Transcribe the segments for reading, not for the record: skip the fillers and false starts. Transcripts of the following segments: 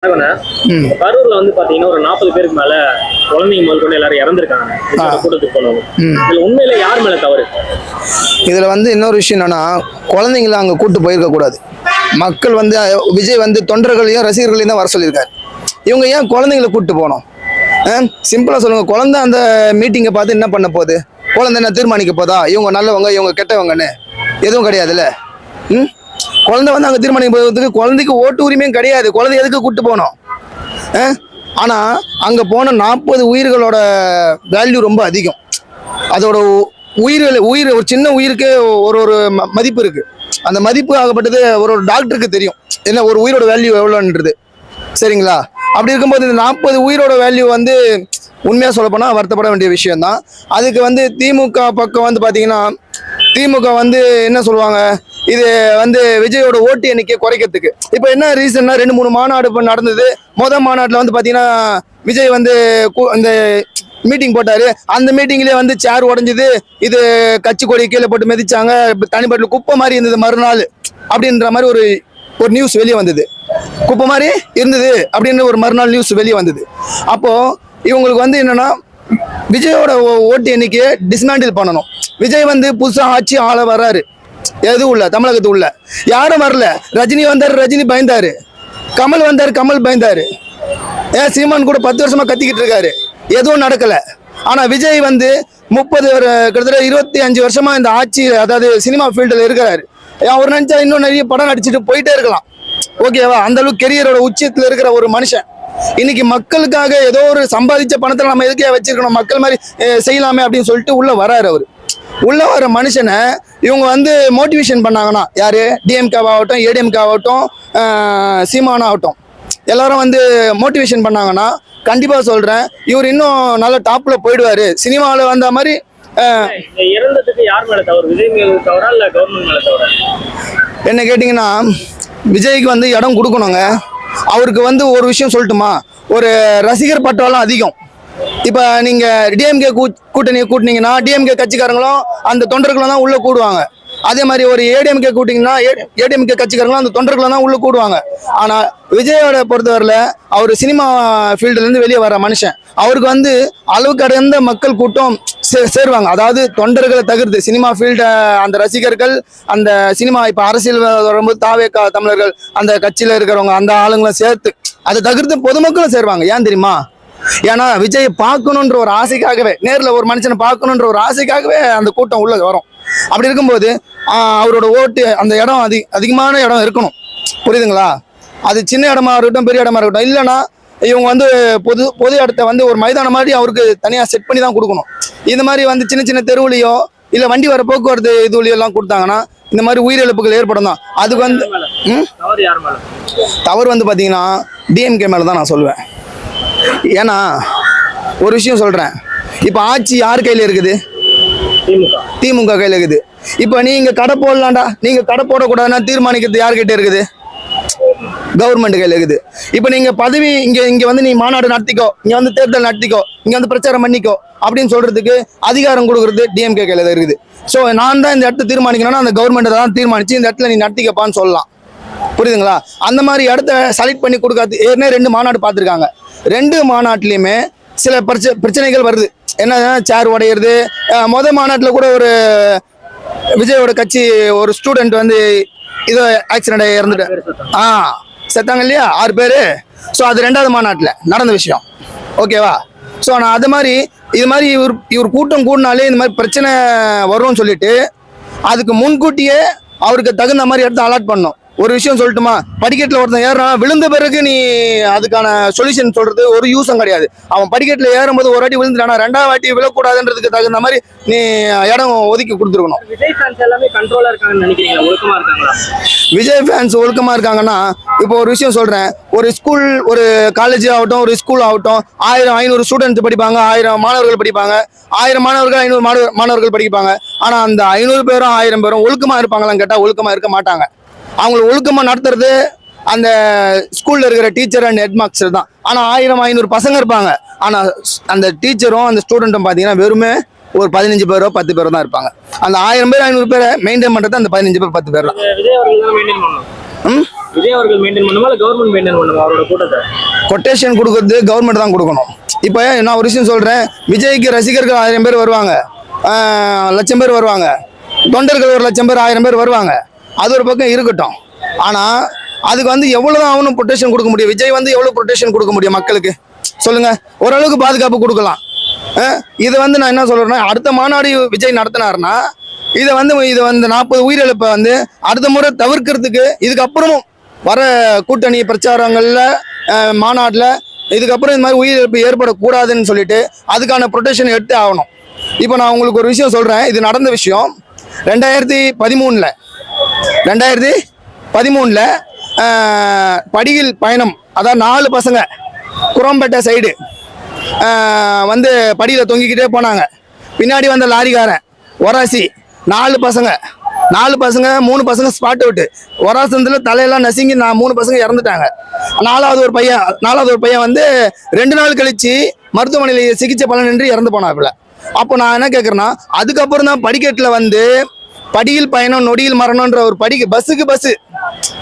கரூர்ல வந்து பாத்தீங்கன்னா ஒரு 40 பேருக்கு மேல குழந்தைங்க முதல் கொண்டு எல்லாரும் இறந்துருக்காங்க கூட்டத்துக்கு போனவங்க. இதுல உண்மையில யார் மேல தவறு? இதுல வந்து இன்னொரு விஷயம் என்னன்னா, குழந்தைங்களை அங்க கூட்டு போயிருக்க கூடாது. மக்கள் வந்து விஜய் வந்து தொண்டர்களையும் ரசிகர்களையும் தான் வர சொல்லியிருக்காரு. இவங்க ஏன் குழந்தைங்களை கூட்டு போனோம்? சிம்பிளா சொல்லுங்க. குழந்தை அந்த மீட்டிங்கை பார்த்து என்ன பண்ண போகுது? குழந்தை என்ன தீர்மானிக்க போதா இவங்க நல்லவங்க இவங்க கெட்டவங்கன்னு? எதுவும் கிடையாதுல்ல. குழந்தை வந்து அங்கே தீர்மானிக்க போகிறதுக்கு குழந்தைக்கு ஓட்டு உரிமையும் கிடையாது. குழந்தை எதுக்கு கூட்டு போனோம்? ஆனால் அங்கே போன 40 உயிர்களோட வேல்யூ ரொம்ப அதிகம். அதோட உயிர் ஒரு சின்ன உயிருக்கே ஒரு மதிப்பு இருக்கு. அந்த மதிப்பு ஆகப்பட்டது ஒரு டாக்டருக்கு தெரியும் என்ன ஒரு உயிரோட வேல்யூ எவ்வளோன்றது. சரிங்களா? அப்படி இருக்கும்போது இந்த 40 உயிரோட வேல்யூ வந்து உண்மையாக சொல்லப்போனால் வருத்தப்பட வேண்டிய விஷயம்தான். அதுக்கு வந்து திமுக பக்கம் வந்து பார்த்தீங்கன்னா, திமுக வந்து என்ன சொல்லுவாங்க, இது வந்து விஜயோட ஓட்டு எண்ணிக்கை குறைக்கிறதுக்கு. இப்போ என்ன ரீசன்னா, 2-3 மாநாடு நடந்தது. மாநாட்டில் வந்து பார்த்தீங்கன்னா விஜய் வந்து இந்த மீட்டிங் போட்டாரு. அந்த மீட்டிங்லேயே வந்து சேர் உடஞ்சிது, இது கட்சி கொடி கீழே போட்டு மிதிச்சாங்க, தனிப்பட்ட குப்பை மாதிரி இருந்தது மறுநாள் அப்படின்ற மாதிரி ஒரு நியூஸ் வெளியே வந்தது. குப்பை மாதிரி இருந்தது அப்படின்னு ஒரு மறுநாள் நியூஸ் வெளியே வந்தது. அப்போ இவங்களுக்கு வந்து என்னன்னா, விஜயோட ஓட்டு எண்ணிக்கையை டிஸ்மேண்டில் பண்ணணும். விஜய் வந்து புதுசாக ஆட்சி ஆள வர்றாரு. எதுவும் இல்லை, தமிழகத்து உள்ள யாரும் வரல. ரஜினி வந்தார், ரஜினி பயந்தாரு. கமல் வந்தார், கமல் பயந்தாரு. சீமான் கூட 10 வருஷமா கத்திக்கிட்டு இருக்காரு, எதுவும் நடக்கல. ஆனா விஜய் வந்து 30 கிட்டத்தட்ட 25 வருஷமா இந்த ஆட்சி, அதாவது சினிமா ஃபீல்டில் இருக்கிறாரு. அவர் நினைச்சா இன்னும் நிறைய படம் நடிச்சுட்டு போயிட்டே இருக்கலாம். ஓகேவா? அந்த அளவுக்கு கெரியரோட உச்சத்தில் இருக்கிற ஒரு மனுஷன் இன்னைக்கு மக்களுக்காக ஏதோ ஒரு சம்பாதிச்ச பணத்தை நம்ம எதுக்கே வச்சிருக்கணும், மக்கள் மாதிரி செய்யலாமே அப்படின்னு சொல்லிட்டு உள்ள வராரு. அவரு உள்ள வர மனுஷனை இவங்க வந்து மோட்டிவேஷன் பண்ணாங்கன்னா, யாரு? டிஎம்கே ஆகட்டும், ஏடிஎம்கே ஆகட்டும், சீமான் ஆகட்டும், எல்லாரும் வந்து மோட்டிவேஷன் பண்ணாங்கன்னா கண்டிப்பா சொல்றேன், இவர் இன்னும் நல்ல டாப்ல போயிடுவாரு. சினிமாவில் வந்த மாதிரி. இறந்ததுக்கு யார் மேல தவறு? விஜய் மேல தவறா இல்ல கவர்மெண்ட் மேல தவறா? என்ன கேட்டீங்கன்னா, விஜய்க்கு வந்து இடம் கொடுக்கணுங்க. அவருக்கு வந்து ஒரு விஷயம் சொல்லட்டுமா, ஒரு ரசிகர் பட்டாலும் அதிகம். இப்போ நீங்கள் டிஎம்கே கூட்டணியை கூட்டினீங்கன்னா டிஎம்கே கட்சிக்காரங்களும் அந்த தொண்டர்களும் தான் உள்ளே கூடுவாங்க. அதே மாதிரி ஒரு ஏடிஎம்கே கூட்டிங்கன்னா ஏடிஎம்கே கட்சிக்காரங்களும் அந்த தொண்டர்களும் தான் உள்ளே கூடுவாங்க. ஆனால் விஜயோட பொறுத்தவரையில் அவர் சினிமா ஃபீல்டுலேருந்து வெளியே வர மனுஷன். அவருக்கு வந்து அளவு கடந்த மக்கள் கூட்டம் சேருவாங்க. அதாவது தொண்டர்களை தவிர்த்து சினிமா ஃபீல்டு அந்த ரசிகர்கள், அந்த சினிமா இப்போ அரசியல் வரும்போது தாவேக்கா தமிழர்கள் அந்த கட்சியில் இருக்கிறவங்க அந்த ஆளுங்களை சேர்த்து அதை தவிர்த்து பொதுமக்களும் சேருவாங்க. ஏன் தெரியுமா? ஏன்னா விஜய் பார்க்கணுன்ற ஒரு ஆசைக்காகவே, நேரில் ஒரு மனுஷனை பார்க்கணுன்ற ஒரு ஆசைக்காகவே அந்த கூட்டம் உள்ள வரும். அப்படி இருக்கும்போது அவரோட ஓட்டு அந்த இடம் அதிகமான இடம் இருக்கணும். புரியுதுங்களா? அது சின்ன இடமா இருக்கட்டும், பெரிய இடமா இருக்கட்டும். இல்லைன்னா இவங்க வந்து பொது இடத்த வந்து ஒரு மைதானம் மாதிரி அவருக்கு தனியாக செட் பண்ணி தான் கொடுக்கணும். இந்த மாதிரி வந்து சின்ன சின்ன தெருவுலையோ இல்லை வண்டி வர போக்குவரத்து இதுலையோ எல்லாம் கொடுத்தாங்கன்னா இந்த மாதிரி உயிரிழப்புகள் ஏற்படும் தான். அதுக்கு வந்து தவறு வந்து பார்த்தீங்கன்னா டிஎம்கே மேலே தான் நான் சொல்லுவேன். ஏன்னா ஒரு விஷயம் சொல்றேன், இப்ப ஆட்சி யார் கையில இருக்குது? திமுக கையில இருக்குது. இப்ப நீங்க கடை போடலாம்டா, நீங்க கடை போடக்கூடாதுன்னா தீர்மானிக்கிறது யார்கிட்ட இருக்குது? கவர்மெண்ட் கையில இருக்குது. இப்ப நீங்க பதவி இங்க வந்து நீ மாநாடு நடத்திக்கோ, இங்க வந்து தேர்தல் நடத்திக்கோ, இங்க வந்து பிரச்சாரம் பண்ணிக்கோ அப்படின்னு சொல்றதுக்கு அதிகாரம் கொடுக்கறது டிஎம்கே கையில தான் இருக்குது. ஸோ நான் தான் இந்த இடத்த தீர்மானிக்கணும்னா அந்த கவர்மெண்ட் தான் தீர்மானிச்சு இந்த இடத்துல நீ நடத்திக்கப்பான்னு சொல்லலாம். புரியுதுங்களா? அந்த மாதிரி இடத்த செலக்ட் பண்ணி கொடுக்காது. ஏற்கனவே 2 மாநாடு பார்த்துருக்காங்க. 2 மாநாட்டிலையுமே சில பிரச்சனைகள் வருது. என்ன, சேர் உடையிறது. மாநாட்டில் கூட ஒரு விஜயோட கட்சி ஒரு ஸ்டூடெண்ட் வந்து இதோ ஆக்சிடென்ட் ஆகி இறந்துட்டு செத்தாங்க இல்லையா, 6 பேர். ஸோ அது 2வது மாநாட்டில் நடந்த விஷயம். ஓகேவா? ஸோ நான் அது மாதிரி இது மாதிரி இவர் கூட்டம் கூடினாலே இந்த மாதிரி பிரச்சனை வரும்னு சொல்லிட்டு அதுக்கு முன்கூட்டியே அவருக்கு தகுந்த மாதிரி இடத்த அலாட் பண்ணணும். ஒரு விஷயம் சொல்லட்டுமா, படிக்கட்டில் ஒருத்தன் ஏறான், விழுந்த பிறகு நீ அதுக்கான சொல்யூஷன் சொல்றது ஒரு யூஸும் கிடையாது. அவன் படிக்கட்டில் ஏறும்போது ஒரு வாட்டி விழுந்துட்டானா 2வது வாட்டி விழக்கூடாதுன்றதுக்கு தகுந்த மாதிரி நீ இடம் ஒதுக்கி கொடுத்துருக்கணும். விஜய் ஃபேன்ஸ் எல்லாமே கண்ட்ரோலா இருக்காங்கன்னு நினைக்கிறீங்களா? ஒழுக்கமா இருக்காங்களா? விஜய் ஃபேன்ஸ் ஒழுக்கமா இருக்காங்கன்னா, இப்போ ஒரு விஷயம் சொல்றேன், ஒரு ஸ்கூல், ஒரு காலேஜ் ஆகட்டும், ஒரு ஸ்கூல் ஆகட்டும், 1000-500 ஸ்டூடெண்ட்ஸ் படிப்பாங்க, 1000 மாணவர்கள் படிப்பாங்க, 1000 மாணவர்கள் 500 மாணவர்கள் படிப்பாங்க. ஆனா அந்த 500 பேரும் 1000 பேரும் ஒழுக்கமா இருப்பாங்களான்னு கேட்டா ஒழுக்கமா இருக்க மாட்டாங்க. அவங்களை ஒழுக்கமா நடத்துறது அந்த ஸ்கூல்ல இருக்கிற டீச்சர் அண்ட் ஹெட் மாஸ்டர் தான். ஆனா 1000-500 பசங்க இருப்பாங்க. ஆனா அந்த டீச்சரும் அந்த ஸ்டூடெண்ட்டும் பாத்தீங்கன்னா வெறுமே ஒரு 15 பேரோ 10 பேரோ தான் இருப்பாங்க. அந்த 1000 பேர் 500 பேரை மெயின்டைன் பண்றது அந்த 15 பேர் 10 பேர் தான். விஜய் அவர்கள் மெயின்டைன் பண்ணுமா இல்ல கவர்மெண்ட் மெயின்டைன் பண்ணுமா அவரோட கூட்டத்தை? கொட்டேஷன் கொடுக்கறது கவர்மெண்ட் தான் கொடுக்கணும். இப்போ நான் ஒரு விஷயம் சொல்கிறேன், விஜய்க்கு ரசிகர்கள் 1000 பேர் வருவாங்க, லட்சம் பேர் வருவாங்க, தொண்டர்கள் 1,00,000 பேர் 1000 பேர் வருவாங்க. அது ஒரு பக்கம் இருக்கட்டும். ஆனால் அதுக்கு வந்து எவ்வளோதான் அவனும் ப்ரொடெக்ஷன் கொடுக்க முடியும்? விஜய் வந்து எவ்வளோ ப்ரொடெக்ஷன் கொடுக்க முடியும் மக்களுக்கு சொல்லுங்கள்? ஓரளவுக்கு பாதுகாப்பு கொடுக்கலாம். இது வந்து நான் என்ன சொல்கிறேன்னா, அடுத்த மாநாடு விஜய் நடத்தினாருன்னா இதை வந்து 40 உயிரிழப்பை வந்து அடுத்த முறை தவிர்க்கிறதுக்கு இதுக்கப்புறமும் வர கூட்டணி பிரச்சாரங்களில் மாநாட்டில் இதுக்கப்புறம் இந்த மாதிரி உயிரிழப்பு ஏற்படக்கூடாதுன்னு சொல்லிட்டு அதுக்கான ப்ரொடெக்ஷன் எடுத்து ஆகணும். இப்போ நான் உங்களுக்கு ஒரு விஷயம் சொல்கிறேன், இது நடந்த விஷயம் 2013 படியில் பயணம், அதாவது 4 பசங்க குரம்பேட்டை சைடு வந்து படியில் தொங்கிக்கிட்டே போனாங்க. பின்னாடி வந்த லாரிக்காரன் ஒராசி 4 பசங்க 3 பசங்க ஸ்பாட் அவுட்டு. ஒராசந்தில் தலையெல்லாம் நசுங்கி 3 பசங்க இறந்துட்டாங்க. 4வது ஒரு பையன் வந்து 2 நாள் கழிச்சு மருத்துவமனையில் சிகிச்சை பலனின்றி இறந்து போனாப்புல. அப்போ நான் என்ன கேட்குறேன்னா, அதுக்கப்புறம் தான் படிக்கட்டில் வந்து படியில் பயணம் நொடியில் மரணம்ன்ற ஒரு பஸ்ஸுக்கு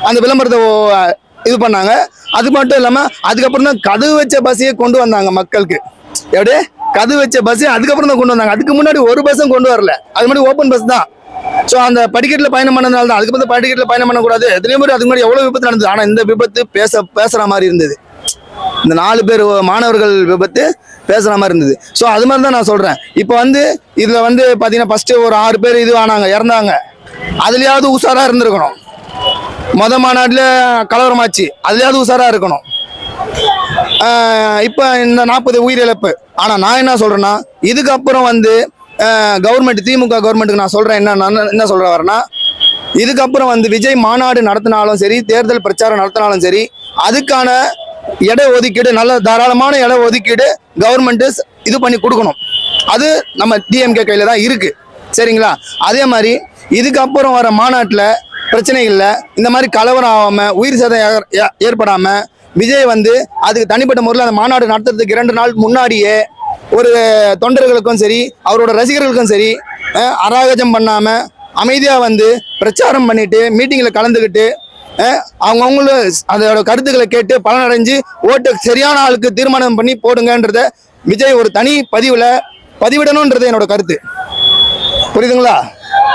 அந்த விளம்பரத்தை இது பண்ணாங்க. அது மட்டும் இல்லாமல் அதுக்கப்புறம் தான் கதவு வச்ச பஸ்ஸையே கொண்டு வந்தாங்க மக்களுக்கு. எப்படி கதவு வச்ச பஸ் அதுக்கப்புறம் தான் கொண்டு வந்தாங்க. அதுக்கு முன்னாடி ஒரு பஸ்ஸும் கொண்டு வரல, அது மாதிரி ஓப்பன் பஸ் தான். ஸோ அந்த படிக்கட்டில் பயணம் பண்ணதுனால தான். அதுக்கு வந்து படிக்கட்டில் பயணம் பண்ணக்கூடாது, எத்தனையோ பேர் அதுக்கு முன்னாடி எவ்வளோ விபத்து நடந்தது. ஆனால் இந்த விபத்து பேசுகிற மாதிரி இருந்தது. இந்த 4 பேர் மாணவர்கள் விபத்து பேசுகிற மாதிரி இருந்தது. ஸோ அது மாதிரி தான் நான் சொல்கிறேன். இப்போ வந்து இதில் வந்து பார்த்தீங்கன்னா ஃபஸ்ட்டு ஒரு 6 பேர் இது ஆனாங்க, இறந்தாங்க. அதுலேயாவது உஷாராக இருந்திருக்கணும். மாநாட்டில் கலவரமாச்சு, அதுலேயாவது உஷாராக இருக்கணும். இப்போ இந்த 40 உயிரிழப்பு. ஆனால் நான் என்ன சொல்கிறேன்னா, இதுக்கப்புறம் வந்து கவர்மெண்ட் திமுக கவர்மெண்ட்டுக்கு நான் சொல்கிறேன், என்ன சொல்கிற வரேன்னா, இதுக்கப்புறம் வந்து விஜய் மாநாடு நடத்தினாலும் சரி, தேர்தல் பிரச்சாரம் நடத்தினாலும் சரி, அதுக்கான இட ஒதுக்கீடு, நல்ல தாராளமான இட ஒதுக்கீடு கவர்மெண்ட்டு இது பண்ணி கொடுக்கணும். அது நம்ம டிஎம்கே கையில் தான் இருக்குது. சரிங்களா? அதே மாதிரி இதுக்கப்புறம் வர மாநாட்டில் பிரச்சனைகளில் இந்த மாதிரி கலவரம் ஆகாமல், உயிர் சேதம் ஏற்படாமல் விஜய் வந்து அதுக்கு தனிப்பட்ட முறையில் அந்த மாநாடு நடத்துறதுக்கு 2 நாள் முன்னாடியே ஒரு தொண்டர்களுக்கும் சரி அவரோட ரசிகர்களுக்கும் சரி அராகஜம் பண்ணாமல் அமைதியாக வந்து பிரச்சாரம் பண்ணிட்டு மீட்டிங்கில் கலந்துக்கிட்டு அவங்கவுங்களும் அதோட கருத்துக்களை கேட்டு பலனடைஞ்சு ஓட்டு சரியான ஆளுக்கு தீர்மானம் பண்ணி போடுங்கன்றத விஜய் ஒரு தனி பதிவிடணுன்றது என்னோட கருத்து. புரியுதுங்களா?